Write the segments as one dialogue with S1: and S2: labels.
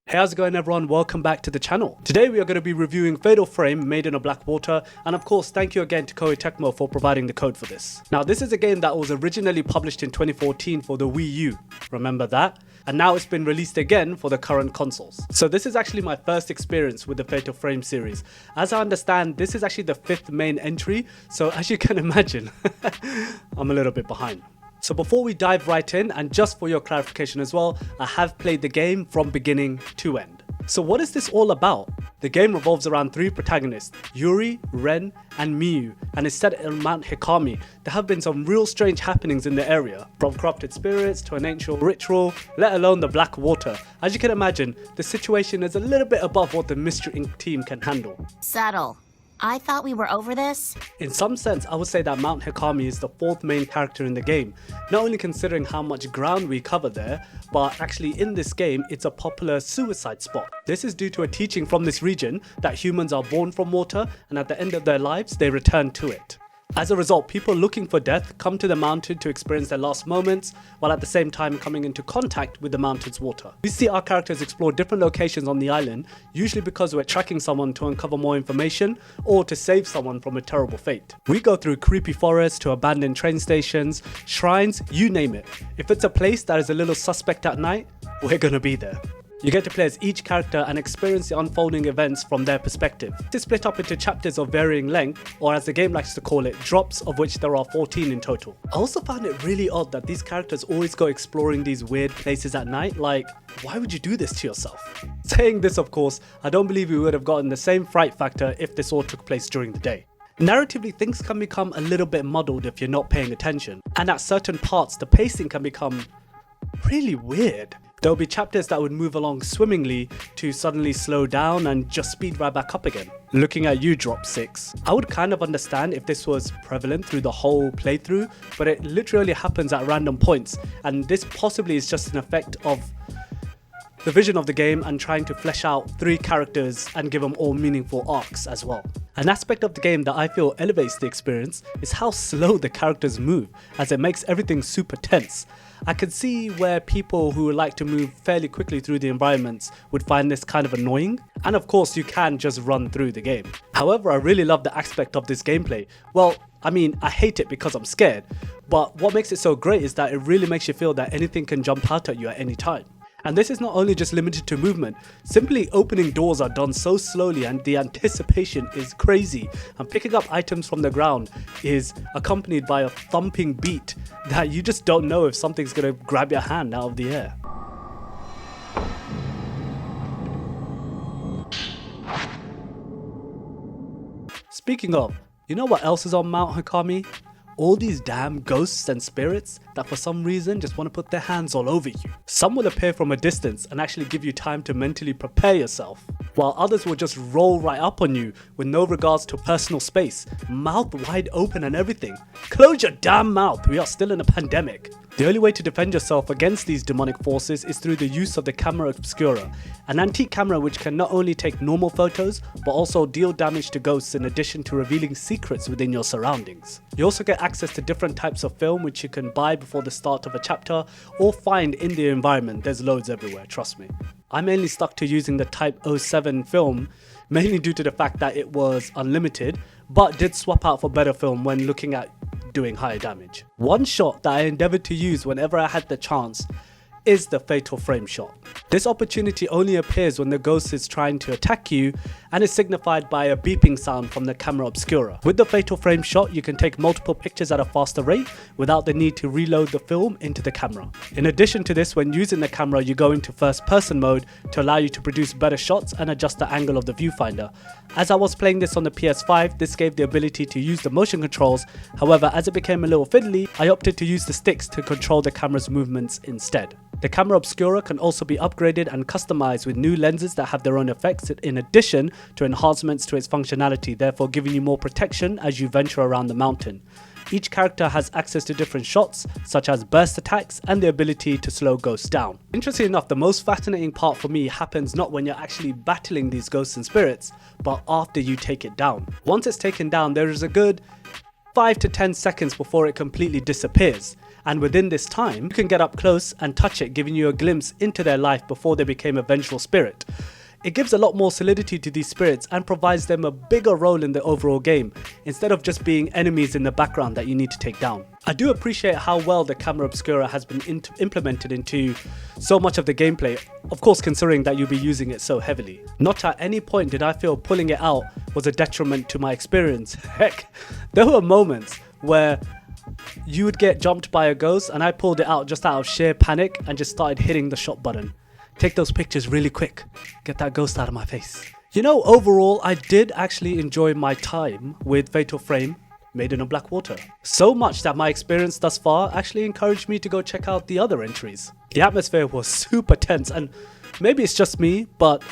S1: Hey, how's it going everyone? Welcome back to the channel. Today we are going to be reviewing Fatal Frame, Maiden of Black Water, and of course thank you again to Koei Tecmo for providing the code for this. Now this is a game that was originally published in 2014 for the Wii U, remember that? And now it's been released again for the current consoles. So this is actually my first experience with the Fatal Frame series. As I understand, this is actually the 5th main entry, so as you can imagine, I'm a little bit behind. So before we dive right in, and just for your clarification as well, I have played the game from beginning to end. So what is this all about? The game revolves around 3 protagonists, Yuri, Ren and Miyu, and is set in Mount Hikami. There have been some real strange happenings in the area, from corrupted spirits to an ancient ritual, let alone the Black Water. As you can imagine, the situation is a little bit above what the Mystery Inc. team can handle.
S2: Subtle. I thought we were over this.
S1: In some sense, I would say that Mount Hikami is the 4th main character in the game, not only considering how much ground we cover there, but actually in this game it's a popular suicide spot. This is due to a teaching from this region that humans are born from water and at the end of their lives they return to it. As a result, people looking for death come to the mountain to experience their last moments, while at the same time coming into contact with the mountain's water. We see our characters explore different locations on the island, usually because we're tracking someone to uncover more information or to save someone from a terrible fate. We go through creepy forests to abandoned train stations, shrines, you name it. If it's a place that is a little suspect at night, we're gonna be there. You get to play as each character and experience the unfolding events from their perspective. It is split up into chapters of varying length, or as the game likes to call it, drops, of which there are 14 in total. I also found it really odd that these characters always go exploring these weird places at night. Like, why would you do this to yourself? Saying this, of course, I don't believe we would have gotten the same fright factor if this all took place during the day. Narratively, things can become a little bit muddled if you're not paying attention, and at certain parts the pacing can become really weird. There'll be chapters that would move along swimmingly to suddenly slow down and just speed right back up again. Looking at you, Drop 6. I would kind of understand if this was prevalent through the whole playthrough, but it literally happens at random points, and this possibly is just an effect of the vision of the game and trying to flesh out 3 characters and give them all meaningful arcs as well. An aspect of the game that I feel elevates the experience is how slow the characters move, as it makes everything super tense. I could see where people who would like to move fairly quickly through the environments would find this kind of annoying, and of course you can just run through the game. However, I really love the aspect of this gameplay. Well, I mean, I hate it because I'm scared, but what makes it so great is that it really makes you feel that anything can jump out at you at any time. And this is not only just limited to movement, simply opening doors are done so slowly and the anticipation is crazy, and picking up items from the ground is accompanied by a thumping beat that you just don't know if something's gonna grab your hand out of the air. Speaking of, you know what else is on Mount Hikami? All these damn ghosts and spirits that for some reason just want to put their hands all over you. Some will appear from a distance and actually give you time to mentally prepare yourself, while others will just roll right up on you with no regards to personal space, mouth wide open and everything. Close your damn mouth, we are still in a pandemic. The only way to defend yourself against these demonic forces is through the use of the camera obscura, an antique camera which can not only take normal photos but also deal damage to ghosts in addition to revealing secrets within your surroundings. You also get access to different types of film which you can buy before the start of a chapter or find in the environment. There's loads everywhere, trust me. I mainly stuck to using the Type 07 film, mainly due to the fact that it was unlimited, but did swap out for better film when looking at doing higher damage. One shot that I endeavoured to use whenever I had the chance is the Fatal Frame shot. This opportunity only appears when the ghost is trying to attack you and is signified by a beeping sound from the camera obscura. With the Fatal Frame shot, you can take multiple pictures at a faster rate without the need to reload the film into the camera. In addition to this, when using the camera, you go into first person mode to allow you to produce better shots and adjust the angle of the viewfinder. As I was playing this on the PS5, this gave the ability to use the motion controls. However, as it became a little fiddly, I opted to use the sticks to control the camera's movements instead. The camera obscura can also be upgraded and customized with new lenses that have their own effects in addition to enhancements to its functionality, therefore giving you more protection as you venture around the mountain. Each character has access to different shots, such as burst attacks and the ability to slow ghosts down. Interestingly enough, the most fascinating part for me happens not when you're actually battling these ghosts and spirits, but after you take it down. Once it's taken down, there is a good 5 to 10 seconds before it completely disappears. and within this time, you can get up close and touch it, giving you a glimpse into their life before they became a vengeful spirit. It gives a lot more solidity to these spirits and provides them a bigger role in the overall game, instead of just being enemies in the background that you need to take down. I do appreciate how well the camera obscura has been implemented into so much of the gameplay, of course considering that you'll be using it so heavily. Not at any point did I feel pulling it out was a detriment to my experience. Heck, there were moments where you would get jumped by a ghost and I pulled it out just out of sheer panic and just started hitting the shot button. Take those pictures really quick. Get that ghost out of my face. You know, overall, I did actually enjoy my time with Fatal Frame, Maiden of Black Water. So much that my experience thus far actually encouraged me to go check out the other entries. The atmosphere was super tense, and maybe it's just me, but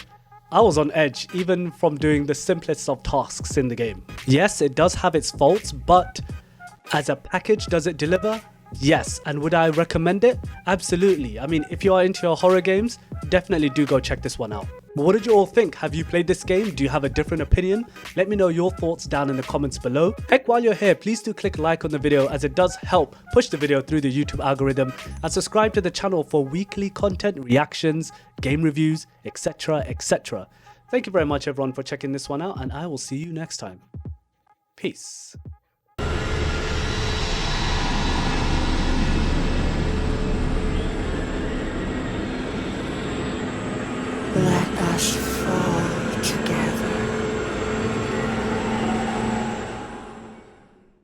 S1: I was on edge even from doing the simplest of tasks in the game. Yes, it does have its faults, but as a package, does it deliver? Yes. And would I recommend it? Absolutely. I mean, if you are into your horror games, definitely do go check this one out. But what did you all think? Have you played this game? Do you have a different opinion? Let me know your thoughts down in the comments below. Heck, while you're here, please do click like on the video, as it does help push the video through the YouTube algorithm, and subscribe to the channel for weekly content, reactions, game reviews, etc, etc. Thank you very much everyone for checking this one out, and I will see you next time. Peace.